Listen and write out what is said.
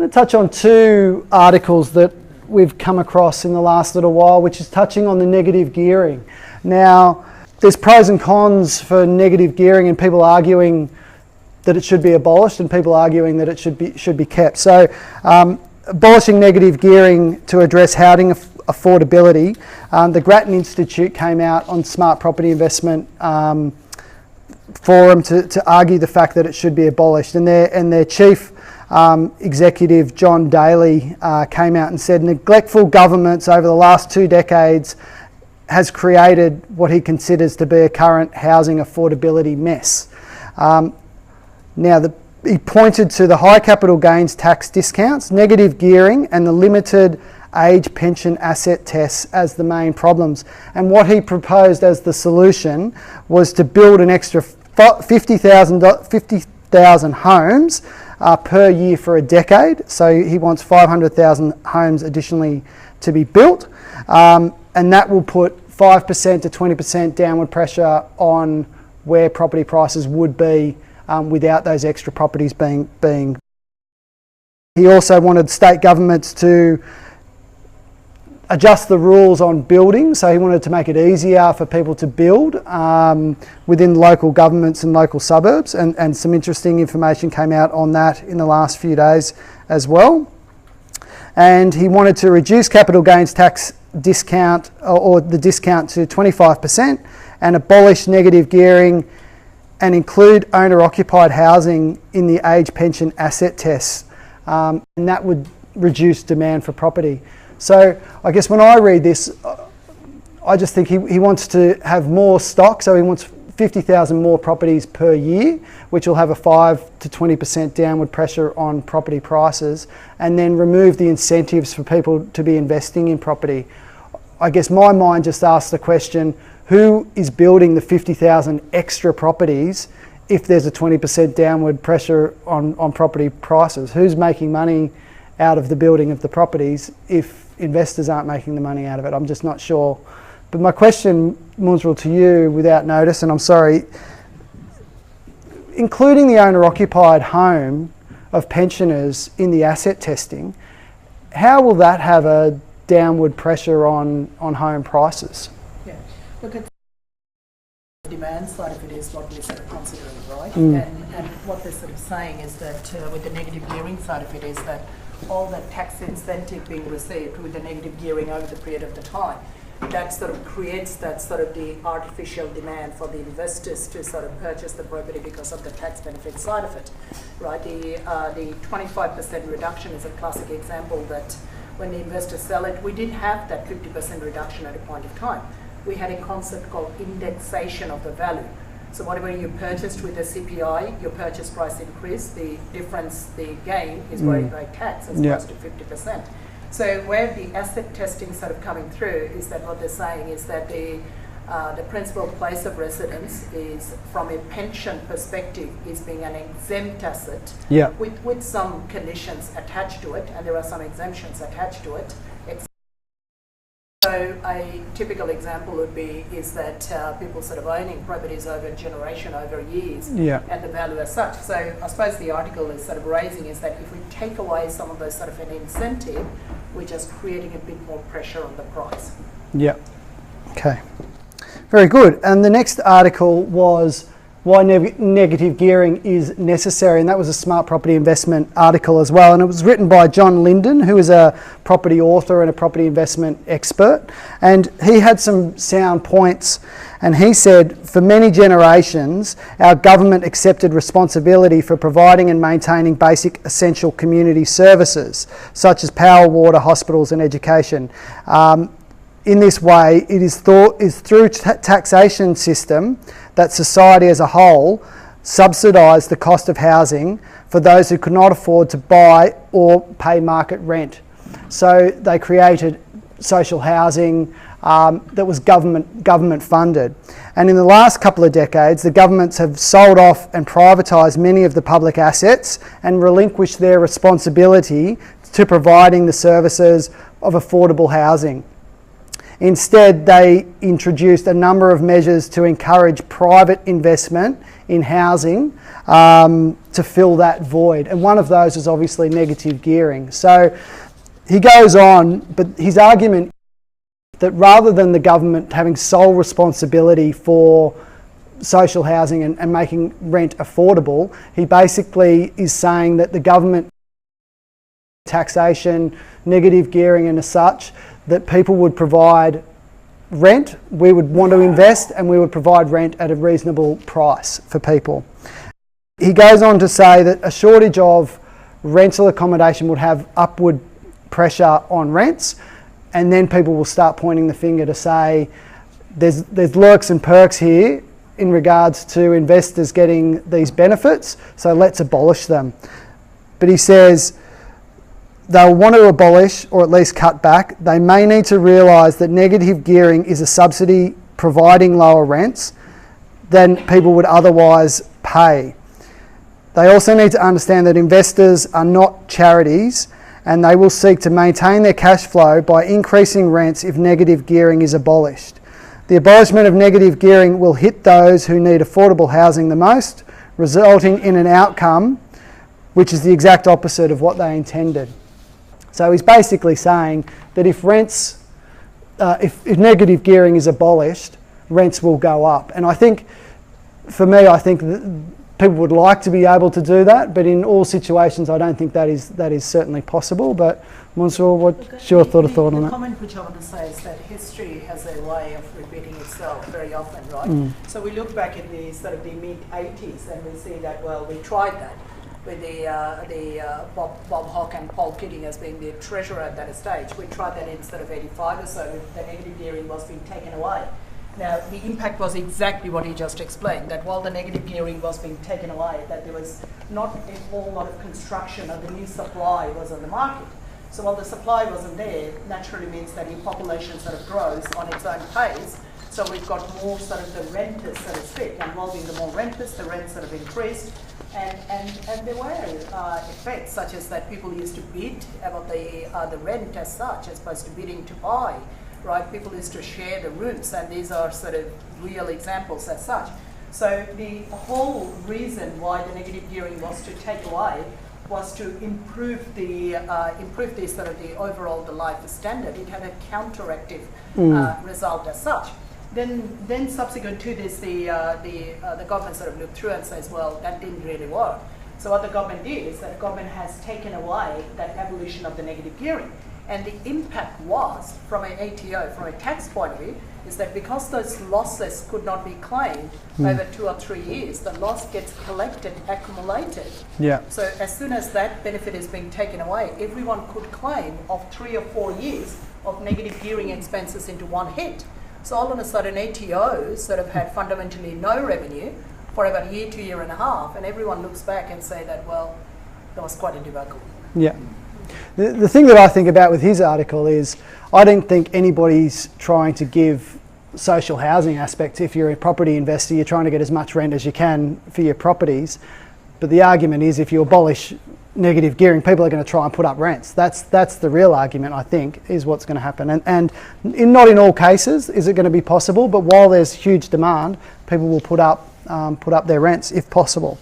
to touch on two articles that we've come across in the last little while, which is touching on the negative gearing. Now, there's pros and cons for negative gearing, and people arguing that it should be abolished and people arguing that it should be kept. So abolishing negative gearing to address housing affordability, the Grattan Institute came out on Smart Property Investment Forum to argue the fact that it should be abolished, and their chief executive John Daly came out and said neglectful governments over the last 2 decades has created what he considers to be a current housing affordability mess. He pointed to the high capital gains tax discounts, negative gearing and the limited age pension asset tests as the main problems. And what he proposed as the solution was to build an extra 50,000 homes per year for a decade. So he wants 500,000 homes additionally to be built. And that will put 5% to 20% downward pressure on where property prices would be without those extra properties being. He also wanted state governments to adjust the rules on building, so he wanted to make it easier for people to build within local governments and local suburbs, and some interesting information came out on that in the last few days as well. And he wanted to reduce capital gains tax discount or the discount to 25% and abolish negative gearing and include owner-occupied housing in the age pension asset tests, and that would reduce demand for property. So I guess when I read this, I just think he wants to have more stock, so he wants 50,000 more properties per year, which will have a 5 to 20% downward pressure on property prices, and then remove the incentives for people to be investing in property. I guess my mind just asks the question, who is building the 50,000 extra properties if there's a 20% downward pressure on property prices? Who's making money out of the building of the properties if investors aren't making the money out of it? I'm just not sure. But my question, Munzrul, to you without notice, and I'm sorry, including the owner-occupied home of pensioners in the asset testing, how will that have a downward pressure on home prices? Yeah, look at the demand side of it is what we're sort of considering, right? And what they're sort of saying is that with the negative gearing side of it is that all that tax incentive being received with the negative gearing over the period of the time, that sort of creates that sort of the artificial demand for the investors to sort of purchase the property because of the tax benefit side of it, right? The 25% reduction is a classic example that when the investors sell it, we didn't have that 50% reduction at a point of time. We had a concept called indexation of the value. So whatever you purchased with the CPI, your purchase price increase, the difference, the gain is worried by tax as opposed to 50%. So where the asset testing sort of coming through is that what they're saying is that the principal place of residence is, from a pension perspective, is being an exempt asset with some conditions attached to it, and there are some exemptions attached to it. So a typical example would be is that people sort of owning properties over a generation, over years, and the value as such. So I suppose the article is sort of raising is that if we take away some of those sort of an incentive, we're just creating a bit more pressure on the price. Yeah. Okay. Very good. And the next article was why negative gearing is necessary, and that was a Smart Property Investment article as well, and it was written by John Linden, who is a property author and a property investment expert, and he had some sound points, and he said, for many generations our government accepted responsibility for providing and maintaining basic essential community services such as power, water, hospitals and education. In this way, it is through taxation system that society as a whole subsidised the cost of housing for those who could not afford to buy or pay market rent. So they created social housing that was government funded. And in the last couple of decades, the governments have sold off and privatised many of the public assets and relinquished their responsibility to providing the services of affordable housing. Instead, they introduced a number of measures to encourage private investment in housing to fill that void. And one of those is obviously negative gearing. So he goes on, but his argument that rather than the government having sole responsibility for social housing and making rent affordable, he basically is saying that the government taxation, negative gearing and as such, that people would provide rent, we would want to invest and we would provide rent at a reasonable price for people. He goes on to say that a shortage of rental accommodation would have upward pressure on rents, and then people will start pointing the finger to say there's lurks and perks here in regards to investors getting these benefits, so let's abolish them. But he says they'll want to abolish or at least cut back. They may need to realise that negative gearing is a subsidy providing lower rents than people would otherwise pay. They also need to understand that investors are not charities and they will seek to maintain their cash flow by increasing rents if negative gearing is abolished. The abolishment of negative gearing will hit those who need affordable housing the most, resulting in an outcome which is the exact opposite of what they intended. So he's basically saying that if rents, if negative gearing is abolished, rents will go up. And I think, for me, I think that people would like to be able to do that, but in all situations, I don't think that is certainly possible. But Mansoor, what's your thought on the that? comment which I want to say is that history has a way of repeating itself very often, right? So we look back in the sort of the mid-80s and we see that, well, we tried that with Bob Hawke and Paul Keating as being the treasurer at that stage. We tried that in sort of 85 or so, the negative gearing was being taken away. Now, the impact was exactly what he just explained, that while the negative gearing was being taken away, that there was not a whole lot of construction or the new supply was on the market. So while the supply wasn't there, naturally means that your population sort of grows on its own pace. So we've got more sort of the renters, so to speak, involving the more renters, the rent sort of increased. And there were effects such as that people used to bid about the rent as such, as opposed to bidding to buy, right? People used to share the rooms, and these are sort of real examples as such. So the whole reason why the negative gearing was to take away was to improve the sort of the overall the life standard. It had a counteractive result as such. Then subsequent to this, the government sort of looked through and says, well, that didn't really work. So what the government did is that the government has taken away that abolition of the negative gearing. And the impact was, from an ATO, from a tax point of view, is that because those losses could not be claimed over 2 or 3 years, the loss gets collected, accumulated. Yeah. So as soon as that benefit is being taken away, everyone could claim of 3 or 4 years of negative gearing expenses into one hit. So all of a sudden, ATOs sort of had fundamentally no revenue for about a year to year and a half, and everyone looks back and say that, well, that was quite a debacle. Yeah. The thing that I think about with his article is I don't think anybody's trying to give social housing aspects. If you're a property investor, you're trying to get as much rent as you can for your properties. But the argument is if you abolish negative gearing, people are going to try and put up rents. That's the real argument, I think, is what's going to happen. And not in all cases is it going to be possible, but while there's huge demand, people will put up their rents if possible.